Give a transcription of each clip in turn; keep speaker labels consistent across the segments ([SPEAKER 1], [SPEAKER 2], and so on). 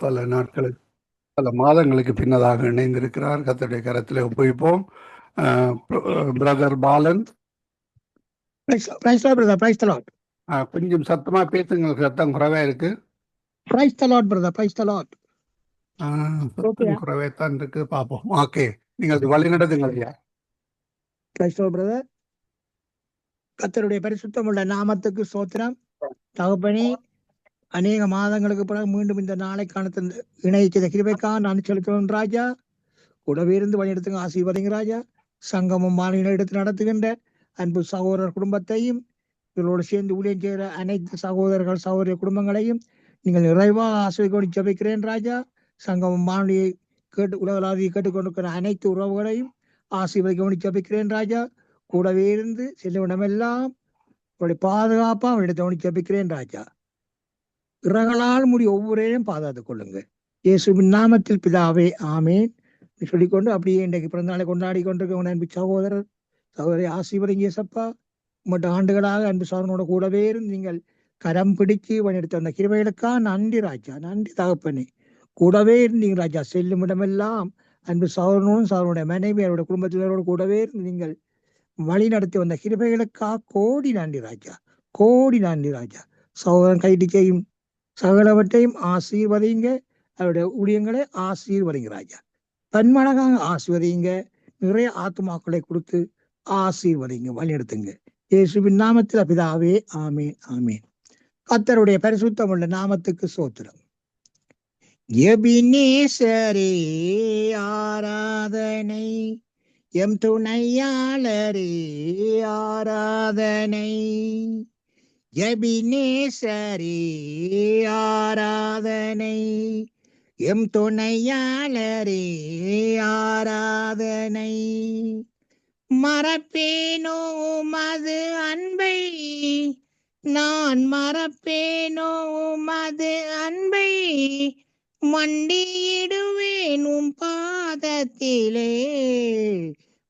[SPEAKER 1] பல நாட்களுக்கு பல மாதங்களுக்கு பின்னதாக இணைந்திருக்கிறார். கர்த்தருடைய கரத்தில் ஒப்புவிப்போம். பிரதர் பாலன், கொஞ்சம் சத்தமா பேசுங்க, சத்தம் குறைவா இருக்கு. சத்தம் குறைவே தான் இருக்கு. பார்ப்போம். ஓகே, நீங்கள் வழி நடத்துங்கள் ஐயா.
[SPEAKER 2] கர்த்தருடைய பரிசுத்தமுள்ள நாமத்துக்கு ஸ்தோத்திரம். தகப்பனே, அநேக மாதங்களுக்கு பிறகு மீண்டும் இந்த நாளை காண இணைச்சத கிருபைக்காக நான் செலுத்துவேன் ராஜா. கூடவே இருந்து வழிநடத்துங்க, ஆசீர்வதிங்க ராஜா. சங்கமும் மாநில எடுத்து நடத்துகின்ற அன்பு சகோதரர் குடும்பத்தையும் இவர்களோடு சேர்ந்து ஊழியம் செய்கிற அனைத்து சகோதரர்கள் சகோதரிய குடும்பங்களையும் நீங்கள் நிறைவாக ஆசீர்வதி ஜெபிக்கிறேன் ராஜா. சங்கமும் மாநிலையை உலகளாவிய கேட்டுக்கொண்டிருக்கிற அனைத்து உறவுகளையும் ஆசீர்வதி ஜெபிக்கிறேன் ராஜா. கூடவே இருந்து செல்லுவிடமெல்லாம் அவருடைய பாதுகாப்பா அவருடைய கவனிச்சு ஜெபிக்கிறேன் ராஜா. இறகளால் முடி ஒவ்வொருவரையும் பாதுகாத்துக் கொள்ளுங்க. இயேசுவின் நாமத்தில் பிதாவே, ஆமேன் சொல்லிக்கொண்டு அப்படியே இன்றைக்கு பிறந்த நாளை கொண்டாடி கொண்டிருக்க அன்பு சகோதரி ஆசீர்வதிங்க இயேசப்பா. மற்ற ஆண்டுகளாக அன்பு சகோதரனோட கூடவே இருந்து நீங்கள் கரம் பிடிச்சு வழிநடத்த அந்த கிருபைகளுக்கா நன்றி ராஜா. நன்றி தகப்பனே. கூடவே இருந்தீங்க ராஜா. செல்லும் இடமெல்லாம் அன்பு சகோதரனோடும் சகோதரனுடைய மனைவி அவருடைய குடும்பத்தினரோடு கூடவே இருந்து நீங்கள் வழி நடத்தி வந்த கிருபைகளுக்கா கோடி நன்றி ராஜா. கோடி நன்றி ராஜா. சகோதரன் கைது செய்யும் சகலவற்றையும் ஆசீர்வதிங்க. அவருடைய ஊழியங்களை ஆசீர்வதிங்க ராஜா. பன்மடங்காக ஆசீர்வதிங்க. நிறைய ஆத்துமாக்களை கொடுத்து ஆசீர்வதிங்க, வழிநடத்துங்க. இயேசுவின் நாமத்தில் பிதாவே, ஆமேன் ஆமேன். கர்த்தருடைய பரிசுத்தமுள்ள நாமத்துக்கு ஸ்தோத்திரம். எபினேசரே ஆராதனை, எம் துணையாளரே ஆராதனை. எபினேசரே ஆராதனை, எம் துணையாளரே ஆராதனை. மறப்பேனோ மது அன்பை, நான் மறப்பேனோ மது அன்பை. மண்டியிடுவேன் உம் பாதத்திலே,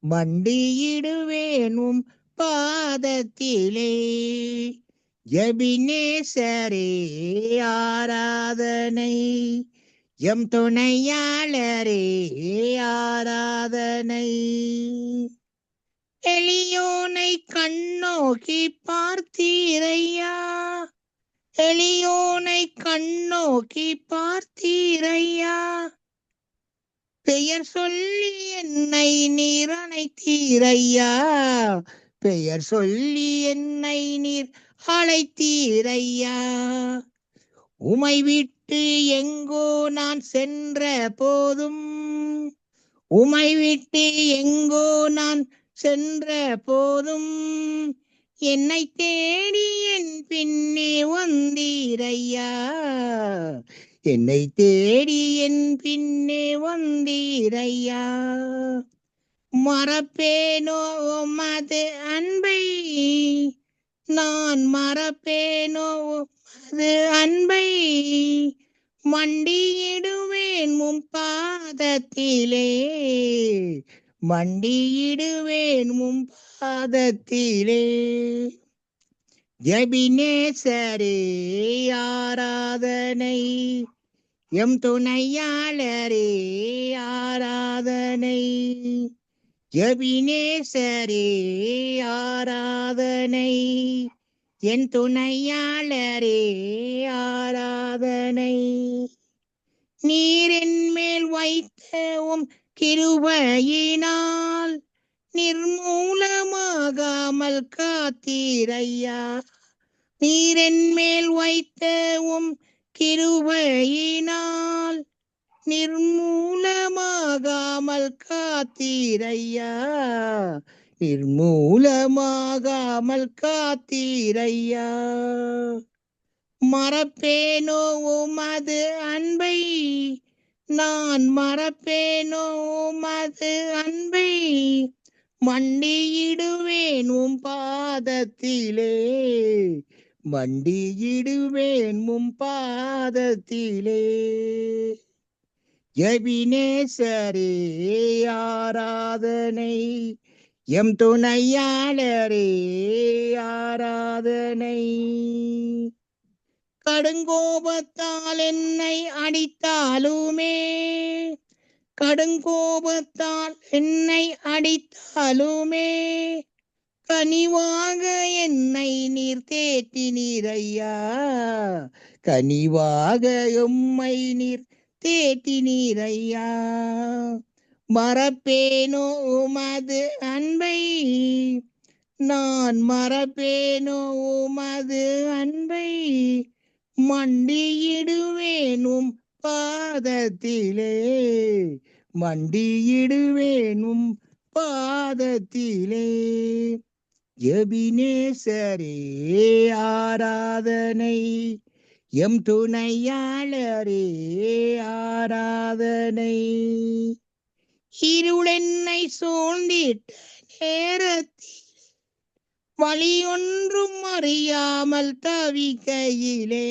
[SPEAKER 2] மண்டியிடுவேன் உம் பாதத்திலே. எபினேசரே ஆராதனை, எம் துணையாளரே ஆராதனை. எளியோனை கண்ணோக்கி பார்த்தீரையா, எளியோனை கண்ணோக்கி பார்த்தீரையா. பெயர் சொல்லி என்னை நீர் அழைத்தீரையா, பெயர் சொல்லி என்னை நீர் அழைத்தீரையா. உமை விட்டு எங்கோ நான் சென்ற போதும், உமை விட்டு எங்கோ நான் சென்ற போதும், என்னை தேடி என் பின்னே வந்தீரையா, என்னை தேடி என் பின்னே வந்தீரையா. மறப்பேனோ மது அன்பை, நான் மறப்பேனோ மது அன்பை. மண்டியிடுவேன் உம் பாதத்திலே, மண்டியிடுவேன் உம் பாதத்திலே. எபினேசரே ஆராதனை, எம் துணையாளரே ஆராதனை. எபினேசரே ஆராதனை, என் துணையாளரே ஆராதனை. நீரின் மேல் வைத்தவும் கிருபையினால் நிர்மூலமாகாமல் காத்தீரையா. நீரின் மேல் வைத்தவும் கிருபையினால் நிர்மூலமாகாமல் காத்தீரையா, நிர்மூலமாகாமல் காத்தீரையா. மறப்பேனோ உமது அன்பை, நான் மறப்பேனோ உமது அன்பை. மண்டியிடுவேன் உம் பாதத்திலே, மண்டியிடுவேன் உம் பாதத்திலே. எபினேசரே ஆராதனை, எம் துணையாளரே ஆராதனை. கடுங்கோபத்தால் என்னை அடித்தாலுமே, கடுங்கோபத்தால் என்னை அடித்தாலுமே, கனிவாக என்னை நீர் தேற்றினீரையா, கனிவாக எம்மை நீர் தேற்றினீரையா. மறப்பேனோ உமது அன்பை, நான் மறப்பேனோ உமது அன்பை, மண்டியிடுவேனும் பாதத்திலே, மண்டியிடுவேனும் பாதத்திலே. எபினேசரே ஆராதனை, எம் துணையாளரே ஆராதனை. இருளென்னை சூழ்ந்திட்ட நேரத்தில் வழியொன்றும் அறியாமல் தவிக்கையிலே,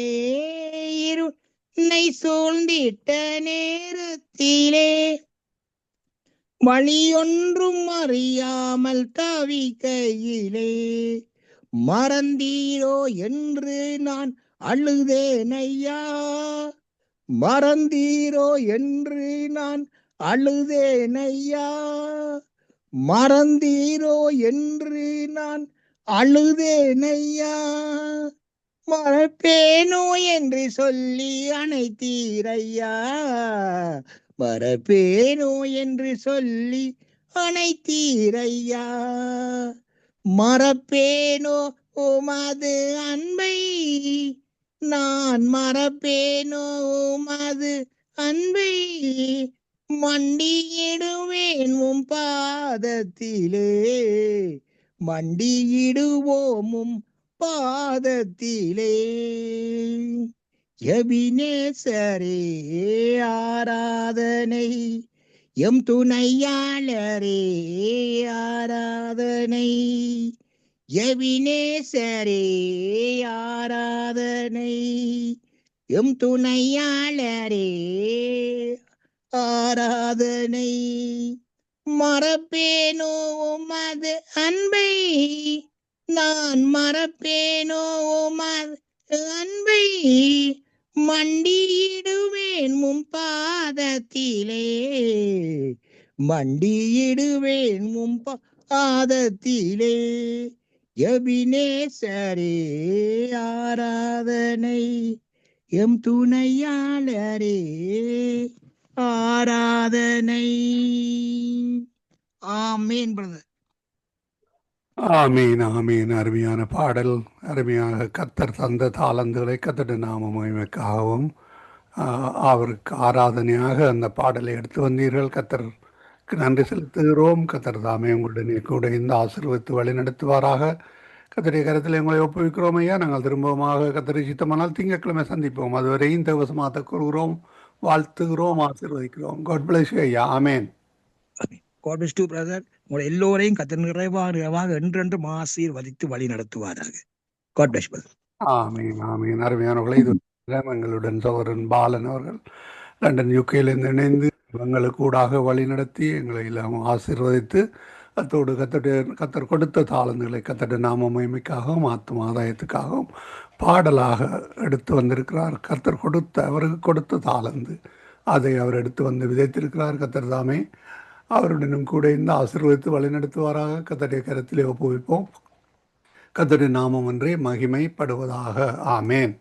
[SPEAKER 2] இருளை சூழ்ந்திட்ட நேரத்திலே வழியொன்றும் அறியாமல் தவிக்கையிலே, மறந்தீரோ என்று நான் அழுதேனையா, மறந்தீரோ என்று நான் அழுதேனையா, மறந்தீரோ என்று நான் அழுதேனையா. மறப்பேனோ என்று சொல்லி அணைத்தீரையா, மறப்பேனோ என்று சொல்லி அணைத்தீரையா. மறப்பேனோ உமது அன்பை, நான் மறப்பேனோ உமது அன்பை, மண்டியிடுவேன் உம் பாதத்திலே, மண்டியிடுவோம் உம் பாதத்திலே. எபினேசரே ஆராதனை, எம் துணையாளரே ஆராதனை. எபினேசரே ஆராதனை, எம் துணையாளரே ஆராதனை. மறப்பேனோ உமது அன்பை, நான் மறப்பேனோ உமது அன்பை, மண்டியிடுவேன் உம் பாதத்திலே, மண்டியிடுவேன் உம் பாதத்திலே. எபினேசரே ஆராதனை, எம் துணையாளரே ஆராதனை. ஆமீன் பிரதர்.
[SPEAKER 1] ஆமீன் ஆமீன். அருமையான பாடல். அருமையாக கத்தர் தந்த தாளந்துகளை கத்தட நாம மகிமைக்காகவும் அவருக்கு ஆராதனையாக அந்த பாடலை எடுத்து வந்தீர்கள். கத்தருக்கு நன்றி செலுத்துகிறோம். கத்தர் தாமே உங்களுடனே கூட இந்த ஆசீர்வதித்து வழி நடத்துவாராக. கத்தருடைய கருத்தில் உங்களை ஒப்புவிக்கிறோம் ஐயா. நாங்கள் திரும்பமாக கத்தரை சித்தமானால் திங்கட்கிழமை சந்திப்போம். அதுவரை இந்த வசமாத்த கூறுகிறோம், வாழ்த்துகிறோம், ஆசீர்வதிக்கிறோம். காட் பிளஸ் யூ ஐயா. ஆமேன்.
[SPEAKER 2] God bless you brother. உங்களை எல்லோரையும் கத்தர் நிறைவாக என்றென்றும் ஆசீர்வதித்து வழி நடத்துவாராக. God bless brother.
[SPEAKER 1] ஆமீன் ஆமீன். அருமையானவர்களை இது எங்களுடன் சோதரன் பாலன் அவர்கள் லண்டன் யூகேயிலிருந்து இணைந்து எங்களுக்கு கூடாக வழி நடத்தி எங்களை எல்லாம் ஆசீர்வதித்து அத்தோடு கத்தர் கொடுத்த தாளந்துகளை கத்தட நாம மகிமைக்காகவும் ஆத்ம ஆதாயத்துக்காகவும் பாடலாக எடுத்து வந்திருக்கிறார். கத்தர் அவருக்கு கொடுத்த தாளந்து அதை அவர் எடுத்து வந்து விதைத்திருக்கிறார். கத்தர் தாமே அவருடனும் கூட இந்த ஆசீர்வதித்து வழிநடத்துவாராக. கத்தருடைய கருத்திலே ஒப்புவிப்போம். கத்தருடைய நாமம் ஒன்றே மகிமைப்படுவதாக. ஆமேன்.